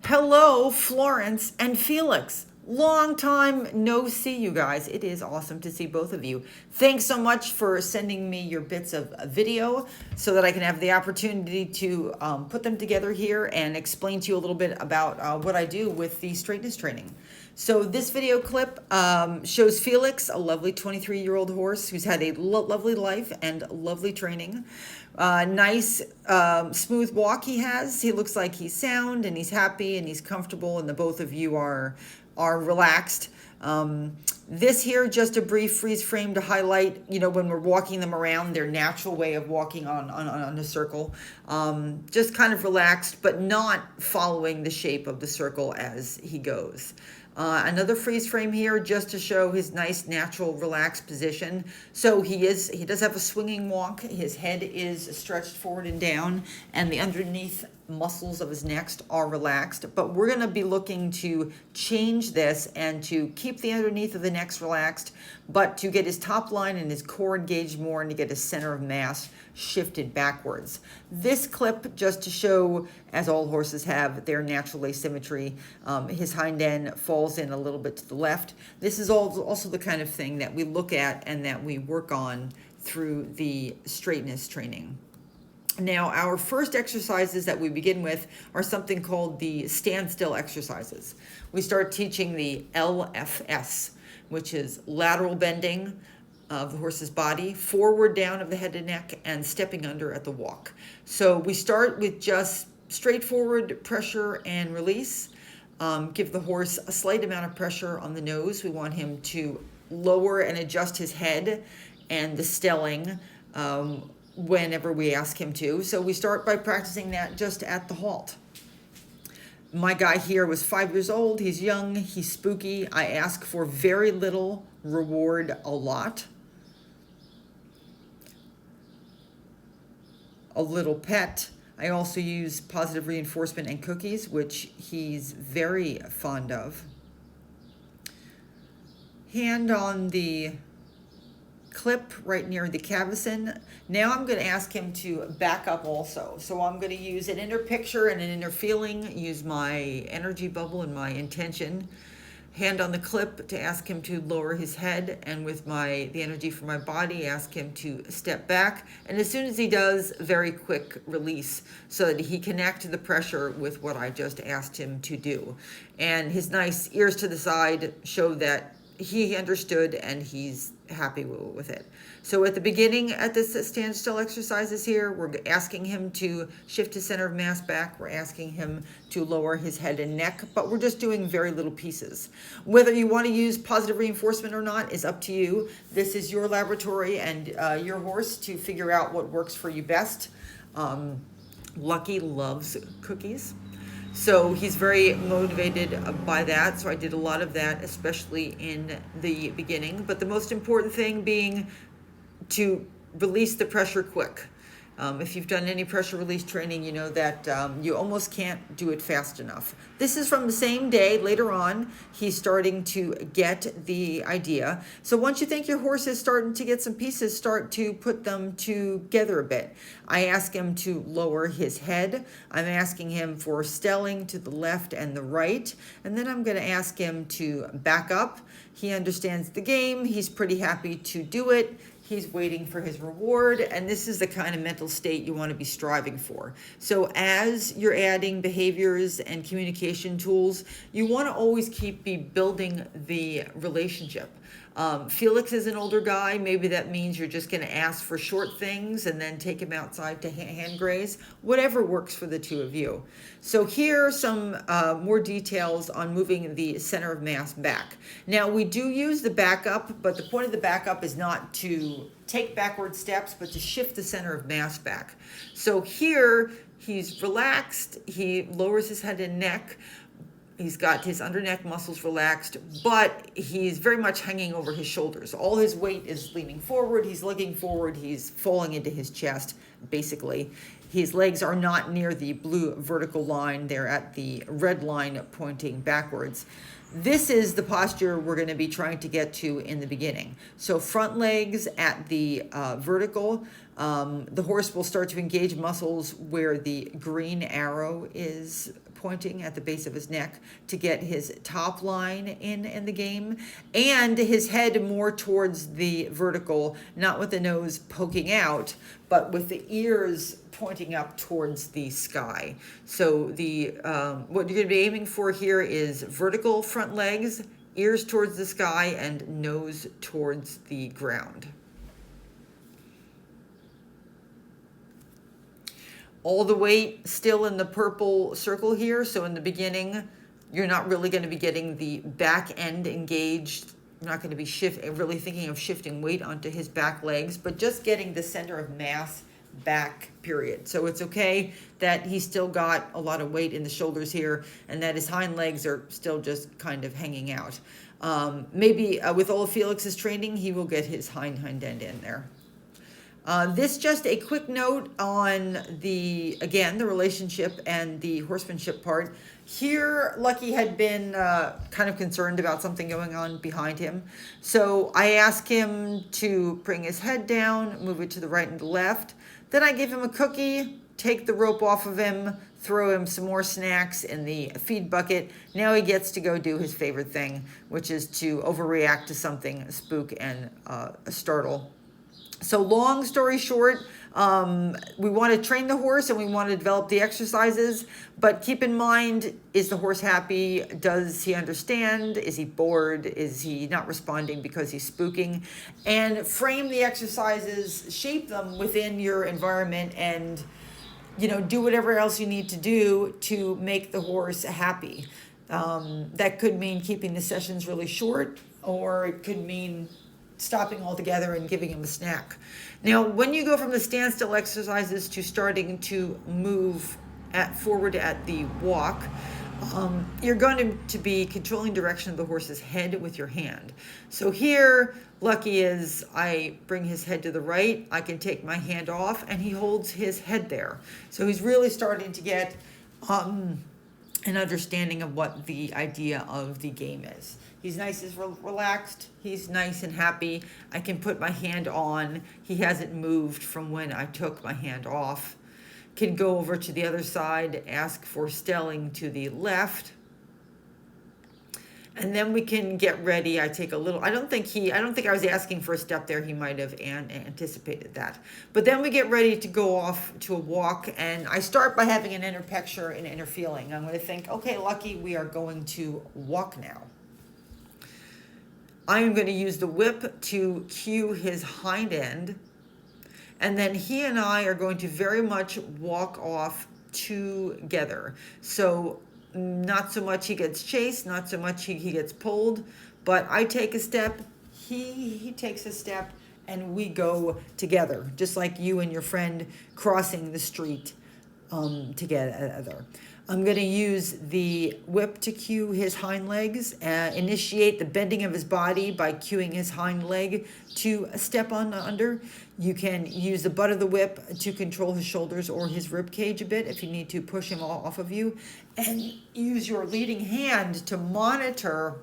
Hello, Florence and Felix. Long time no see, you guys. It is awesome to see both of you. Thanks so much for sending me your bits of video so that I can have the opportunity to put them together here and explain to you a little bit about what I do with the straightness training. So this video clip shows Felix, a lovely 23-year-old horse who's had a lovely life and lovely training. Nice, smooth walk he has. He looks like he's sound and he's happy and he's comfortable, and the both of you are relaxed. This here, just a brief freeze frame to highlight, when we're walking them around, their natural way of walking on a circle. Just kind of relaxed, but not following the shape of the circle as he goes. Another freeze frame here just to show his nice natural relaxed position. So he does have a swinging walk. His head is stretched forward and down, and the underneath muscles of his neck are relaxed. But we're going to be looking to change this and to keep the underneath of the neck relaxed, but to get his top line and his core engaged more and to get his center of mass shifted backwards. This clip just to show, as all horses have, their natural asymmetry. His hind end falls in a little bit to the left. This is also the kind of thing that we look at and that we work on through the straightness training. Now, our first exercises that we begin with are something called the standstill exercises. We start teaching the LFS, which is lateral bending of the horse's body, forward down of the head and neck, and stepping under at the walk. So we start with just straightforward pressure and release. Give the horse a slight amount of pressure on the nose. We want him to lower and adjust his head and the stelling whenever we ask him to. So we start by practicing that just at the halt. My guy here was 5 years old. He's young, he's spooky. I ask for very little, reward a lot. A little pet. I also use positive reinforcement and cookies, which he's very fond of. Hand on the clip right near the cavison. Now I'm going to ask him to back up also. So I'm going to use an inner picture and an inner feeling, use my energy bubble and my intention. Hand on the clip to ask him to lower his head, and with the energy from my body, ask him to step back. And as soon as he does, very quick release so that he connect the pressure with what I just asked him to do. And his nice ears to the side show that he understood and he's happy with it. So at the beginning, at this standstill exercises here, we're asking him to shift his center of mass back. We're asking him to lower his head and neck, but we're just doing very little pieces. Whether you want to use positive reinforcement or not is up to you. This is your laboratory and your horse to figure out what works for you best. Lucky loves cookies. So he's very motivated by that. So I did a lot of that, especially in the beginning. But the most important thing being to release the pressure quick. If you've done any pressure release training, you know that you almost can't do it fast enough. This is from the same day. Later on, he's starting to get the idea. So once you think your horse is starting to get some pieces, start to put them together a bit. I ask him to lower his head. I'm asking him for stelling to the left and the right. And then I'm going to ask him to back up. He understands the game. He's pretty happy to do it. He's waiting for his reward, and this is the kind of mental state you want to be striving for. So as you're adding behaviors and communication tools, you want to always keep building the relationship. Felix is an older guy. Maybe that means you're just going to ask for short things and then take him outside to hand graze. Whatever works for the two of you. So here are some more details on moving the center of mass back. Now we do use the backup, but the point of the backup is not to take backward steps, but to shift the center of mass back. So here he's relaxed. He lowers his head and neck. He's got his under neck muscles relaxed, but he's very much hanging over his shoulders. All his weight is leaning forward. He's looking forward. He's falling into his chest, basically. His legs are not near the blue vertical line. They're at the red line pointing backwards. This is the posture we're going to be trying to get to in the beginning. So front legs at the vertical. The horse will start to engage muscles where the green arrow is pointing at the base of his neck to get his top line in the game, and his head more towards the vertical, not with the nose poking out, but with the ears pointing up towards the sky. So the what you're going to be aiming for here is vertical front legs, ears towards the sky, and nose towards the ground. All the weight still in the purple circle here. So in the beginning, you're not really going to be getting the back end engaged. You're not going to be really thinking of shifting weight onto his back legs, but just getting the center of mass back, period. So it's okay that he's still got a lot of weight in the shoulders here and that his hind legs are still just kind of hanging out. Maybe with all of Felix's training, he will get his hind end in there. This just a quick note on the relationship and the horsemanship part. Here, Lucky had been kind of concerned about something going on behind him. So I asked him to bring his head down, move it to the right and the left. Then I give him a cookie, take the rope off of him, throw him some more snacks in the feed bucket. Now he gets to go do his favorite thing, which is to overreact to something, spook and startle. So long story short, we want to train the horse and we want to develop the exercises, but keep in mind, is the horse happy? Does he understand? Is he bored? Is he not responding because he's spooking? And frame the exercises, shape them within your environment, and do whatever else you need to do to make the horse happy. That could mean keeping the sessions really short, or it could mean stopping altogether and giving him a snack. Now, when you go from the standstill exercises to starting to move forward at the walk, you're going to be controlling direction of the horse's head with your hand. So here, Lucky is, I bring his head to the right, I can take my hand off, and he holds his head there. So he's really starting to get an understanding of what the idea of the game is. He's nice and relaxed. He's nice and happy. I can put my hand on. He hasn't moved from when I took my hand off. Can go over to the other side, ask for stelling to the left. And then we can get ready. I take a little, I don't think I was asking for a step there. He might have anticipated that. But then we get ready to go off to a walk. And I start by having an inner picture and inner feeling. I'm going to think, okay, Lucky, we are going to walk now. I am going to use the whip to cue his hind end, and then he and I are going to very much walk off together. So not so much he gets chased, not so much he gets pulled, but I take a step, he takes a step, and we go together, just like you and your friend crossing the street together. I'm going to use the whip to cue his hind legs, initiate the bending of his body by cueing his hind leg to step on under. You can use the butt of the whip to control his shoulders or his rib cage a bit if you need to push him off of you, and use your leading hand to monitor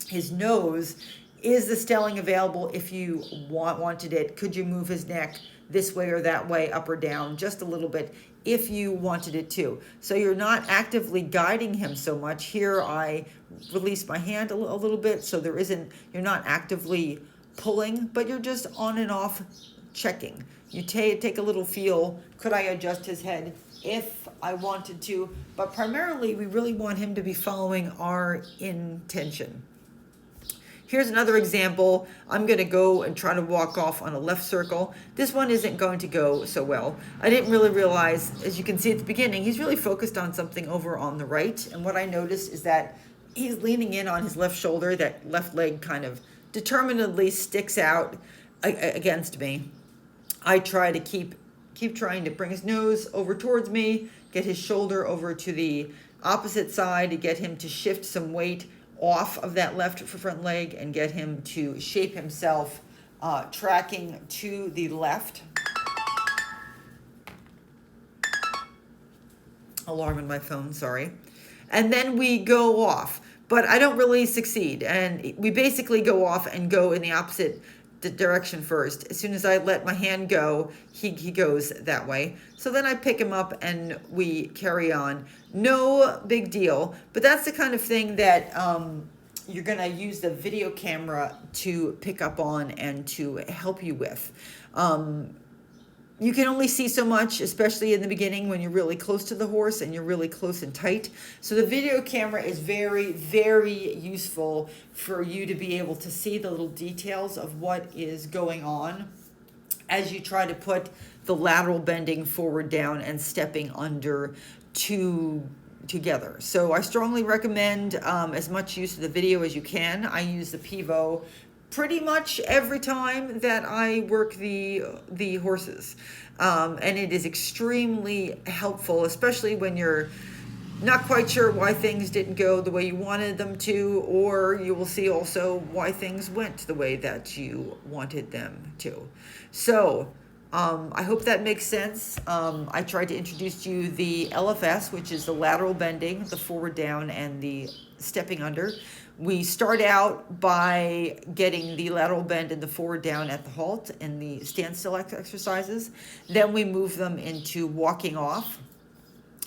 his nose. Is the stelling available if you wanted it? Could you move his neck this way or that way, up or down, just a little bit, if you wanted it to? So you're not actively guiding him so much. Here I release my hand a little bit, so you're not actively pulling, but you're just on and off checking. You take a little feel. Could I adjust his head if I wanted to? But primarily, we really want him to be following our intention. Here's another example. I'm going to go and try to walk off on a left circle. This one isn't going to go so well. I didn't really realize, as you can see at the beginning, he's really focused on something over on the right. And what I noticed is that he's leaning in on his left shoulder. That left leg kind of determinedly sticks out against me. I try to keep trying to bring his nose over towards me, get his shoulder over to the opposite side to get him to shift some weight off of that left front leg and get him to shape himself, tracking to the left. Alarm in my phone, sorry. And then we go off, but I don't really succeed. And we basically go off and go in the opposite direction first. As soon as I let my hand go, he goes that way. So then I pick him up and we carry on. No big deal, but that's the kind of thing that you're gonna use the video camera to pick up on and to help you with. You can only see so much, especially in the beginning when you're really close to the horse and you're really close and tight. So the video camera is very, very useful for you to be able to see the little details of what is going on as you try to put the lateral bending forward, down, and stepping under together. So I strongly recommend as much use of the video as you can. I use the Pivo pretty much every time that I work the horses. And it is extremely helpful, especially when you're not quite sure why things didn't go the way you wanted them to, or you will see also why things went the way that you wanted them to. So I hope that makes sense. I tried to introduce to you the LFS, which is the lateral bending, the forward down, and the stepping under. We start out by getting the lateral bend and the forward down at the halt in the standstill exercises. Then we move them into walking off.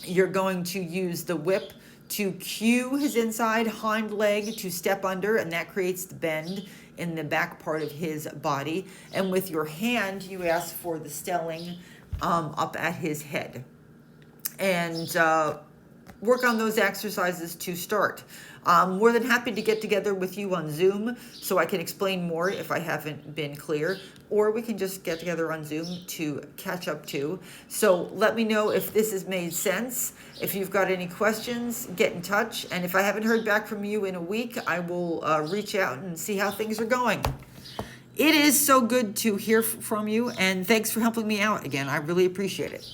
You're going to use the whip to cue his inside hind leg to step under, and that creates the bend in the back part of his body. And with your hand, you ask for the stelling up at his head. And work on those exercises to start. I'm more than happy to get together with you on Zoom so I can explain more if I haven't been clear, or we can just get together on Zoom to catch up too. So let me know if this has made sense. If you've got any questions, get in touch. And if I haven't heard back from you in a week, I will reach out and see how things are going. It is so good to hear from you, and thanks for helping me out again. I really appreciate it.